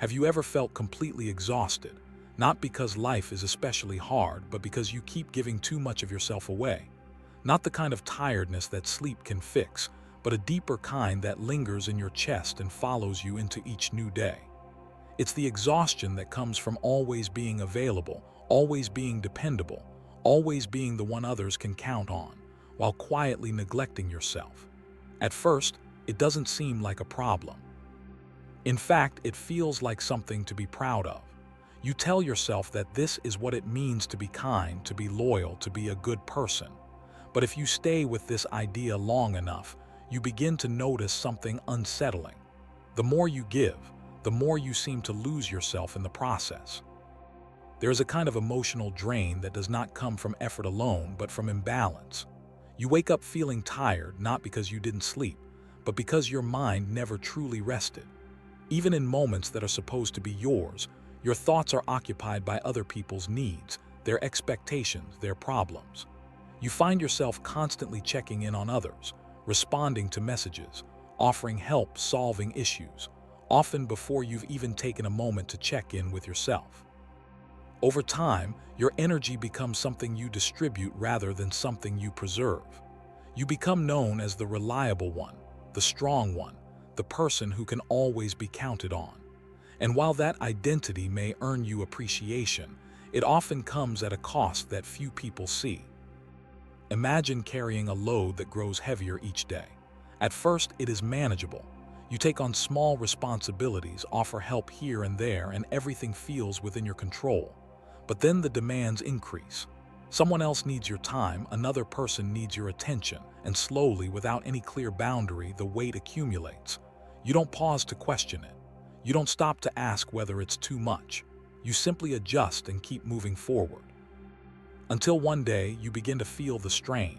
Have you ever felt completely exhausted, not because life is especially hard, but because you keep giving too much of yourself away? Not the kind of tiredness that sleep can fix, but a deeper kind that lingers in your chest and follows you into each new day. It's the exhaustion that comes from always being available, always being dependable, always being the one others can count on, while quietly neglecting yourself. At first, it doesn't seem like a problem. In fact, it feels like something to be proud of. You tell yourself that this is what it means to be kind, to be loyal, to be a good person. But if you stay with this idea long enough, you begin to notice something unsettling. The more you give, the more you seem to lose yourself in the process. There is a kind of emotional drain that does not come from effort alone, but from imbalance. You wake up feeling tired, not because you didn't sleep, but because your mind never truly rested. Even in moments that are supposed to be yours, your thoughts are occupied by other people's needs, their expectations, their problems. You find yourself constantly checking in on others, responding to messages, offering help, solving issues, often before you've even taken a moment to check in with yourself. Over time, your energy becomes something you distribute rather than something you preserve. You become known as the reliable one, the strong one, the person who can always be counted on. And while that identity may earn you appreciation, it often comes at a cost that few people see. Imagine carrying a load that grows heavier each day. At first, it is manageable. You take on small responsibilities, offer help here and there, and everything feels within your control. But then the demands increase. Someone else needs your time, another person needs your attention, and slowly, without any clear boundary, the weight accumulates. You don't pause to question it. You don't stop to ask whether it's too much. You simply adjust and keep moving forward. Until one day, you begin to feel the strain.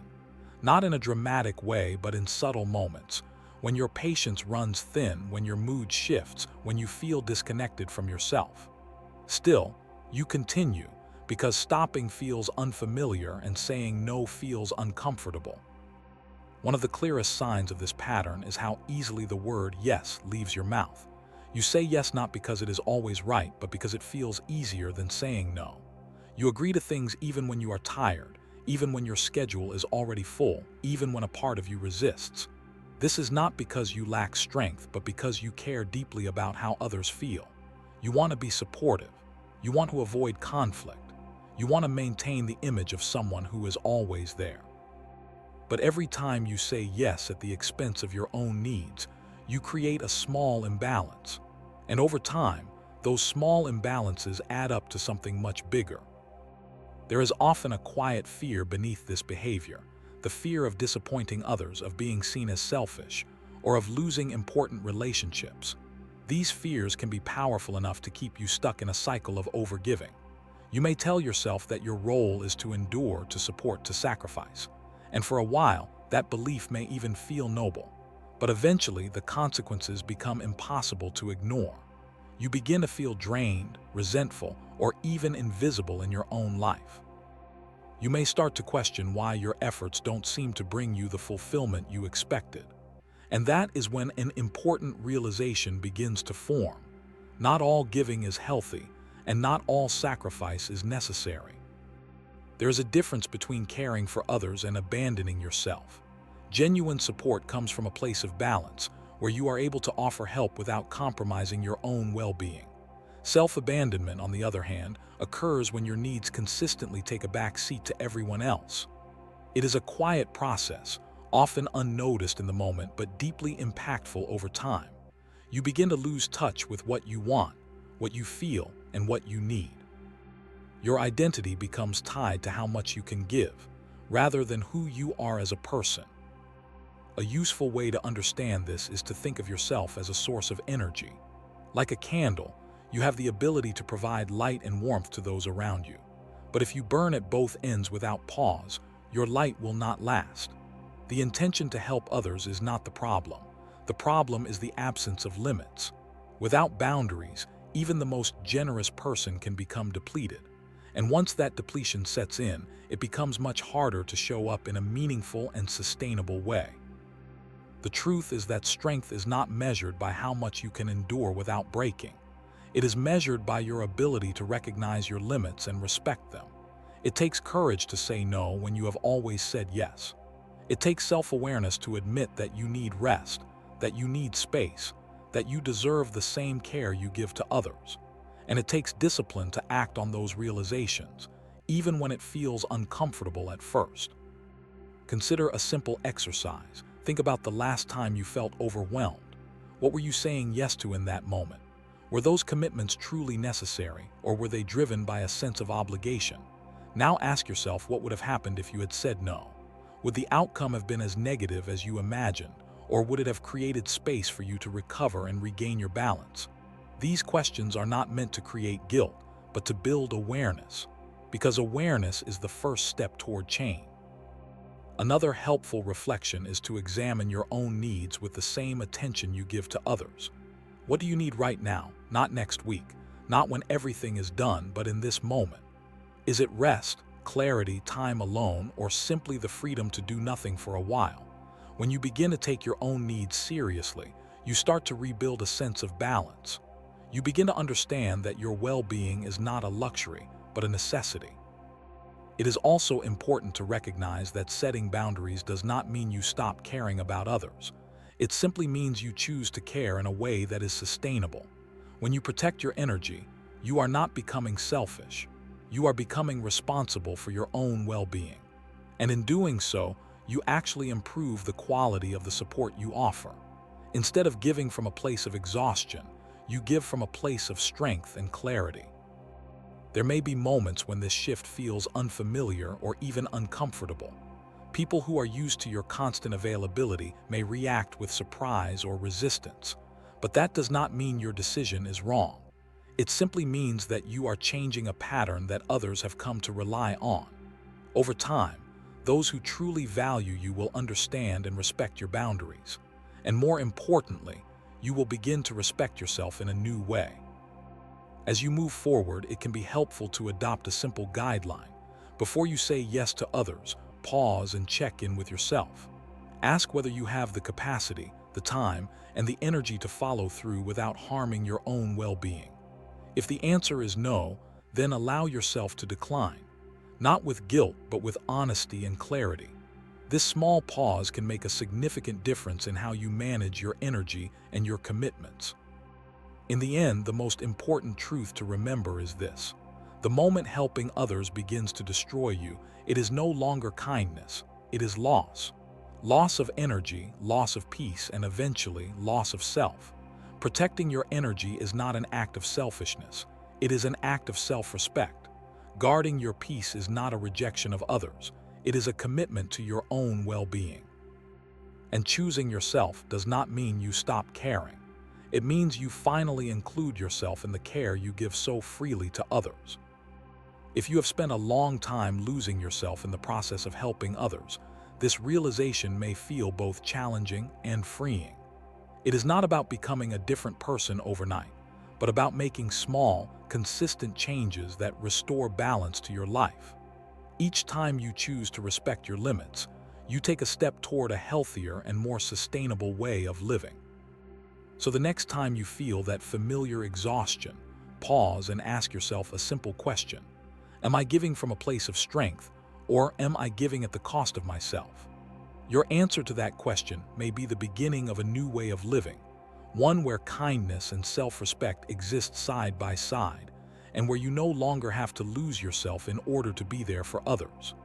Not in a dramatic way, but in subtle moments. When your patience runs thin, when your mood shifts, when you feel disconnected from yourself. Still, you continue, because stopping feels unfamiliar and saying no feels uncomfortable. One of the clearest signs of this pattern is how easily the word yes leaves your mouth. You say yes not because it is always right, but because it feels easier than saying no. You agree to things even when you are tired, even when your schedule is already full, even when a part of you resists. This is not because you lack strength, but because you care deeply about how others feel. You want to be supportive. You want to avoid conflict. You want to maintain the image of someone who is always there. But every time you say yes at the expense of your own needs, you create a small imbalance. And over time, those small imbalances add up to something much bigger. There is often a quiet fear beneath this behavior, the fear of disappointing others, of being seen as selfish, or of losing important relationships. These fears can be powerful enough to keep you stuck in a cycle of overgiving. You may tell yourself that your role is to endure, to support, to sacrifice. And for a while, that belief may even feel noble. But eventually, the consequences become impossible to ignore. You begin to feel drained, resentful, or even invisible in your own life. You may start to question why your efforts don't seem to bring you the fulfillment you expected. And that is when an important realization begins to form. Not all giving is healthy, and not all sacrifice is necessary. There is a difference between caring for others and abandoning yourself. Genuine support comes from a place of balance, where you are able to offer help without compromising your own well-being. Self-abandonment, on the other hand, occurs when your needs consistently take a back seat to everyone else. It is a quiet process, often unnoticed in the moment but deeply impactful over time. You begin to lose touch with what you want, what you feel, and what you need. Your identity becomes tied to how much you can give, rather than who you are as a person. A useful way to understand this is to think of yourself as a source of energy. Like a candle, you have the ability to provide light and warmth to those around you. But if you burn at both ends without pause, your light will not last. The intention to help others is not the problem. The problem is the absence of limits. Without boundaries, even the most generous person can become depleted. And once that depletion sets in, it becomes much harder to show up in a meaningful and sustainable way. The truth is that strength is not measured by how much you can endure without breaking. It is measured by your ability to recognize your limits and respect them. It takes courage to say no when you have always said yes. It takes self-awareness to admit that you need rest, that you need space, that you deserve the same care you give to others. And it takes discipline to act on those realizations, even when it feels uncomfortable at first. Consider a simple exercise. Think about the last time you felt overwhelmed. What were you saying yes to in that moment? Were those commitments truly necessary, or were they driven by a sense of obligation? Now ask yourself what would have happened if you had said no. Would the outcome have been as negative as you imagined, or would it have created space for you to recover and regain your balance? These questions are not meant to create guilt, but to build awareness, because awareness is the first step toward change. Another helpful reflection is to examine your own needs with the same attention you give to others. What do you need right now, not next week, not when everything is done, but in this moment? Is it rest, clarity, time alone, or simply the freedom to do nothing for a while? When you begin to take your own needs seriously, you start to rebuild a sense of balance. You begin to understand that your well-being is not a luxury, but a necessity. It is also important to recognize that setting boundaries does not mean you stop caring about others. It simply means you choose to care in a way that is sustainable. When you protect your energy, you are not becoming selfish. You are becoming responsible for your own well-being. And in doing so, you actually improve the quality of the support you offer. Instead of giving from a place of exhaustion, you give from a place of strength and clarity. There may be moments when this shift feels unfamiliar or even uncomfortable. People who are used to your constant availability may react with surprise or resistance, but that does not mean your decision is wrong. It simply means that you are changing a pattern that others have come to rely on. Over time, those who truly value you will understand and respect your boundaries. And more importantly, you will begin to respect yourself in a new way. As you move forward, it can be helpful to adopt a simple guideline. Before you say yes to others, pause and check in with yourself. Ask whether you have the capacity, the time, and the energy to follow through without harming your own well-being. If the answer is no, then allow yourself to decline. Not with guilt, but with honesty and clarity. This small pause can make a significant difference in how you manage your energy and your commitments. In the end, the most important truth to remember is this: the moment helping others begins to destroy you, it is no longer kindness, it is loss. Loss of energy, loss of peace, and eventually loss of self. Protecting your energy is not an act of selfishness, it is an act of self-respect. Guarding your peace is not a rejection of others, it is a commitment to your own well-being. And choosing yourself does not mean you stop caring. It means you finally include yourself in the care you give so freely to others. If you have spent a long time losing yourself in the process of helping others, this realization may feel both challenging and freeing. It is not about becoming a different person overnight, but about making small, consistent changes that restore balance to your life. Each time you choose to respect your limits, you take a step toward a healthier and more sustainable way of living. So the next time you feel that familiar exhaustion, pause and ask yourself a simple question. Am I giving from a place of strength, or am I giving at the cost of myself? Your answer to that question may be the beginning of a new way of living, one where kindness and self-respect exist side by side, and where you no longer have to lose yourself in order to be there for others.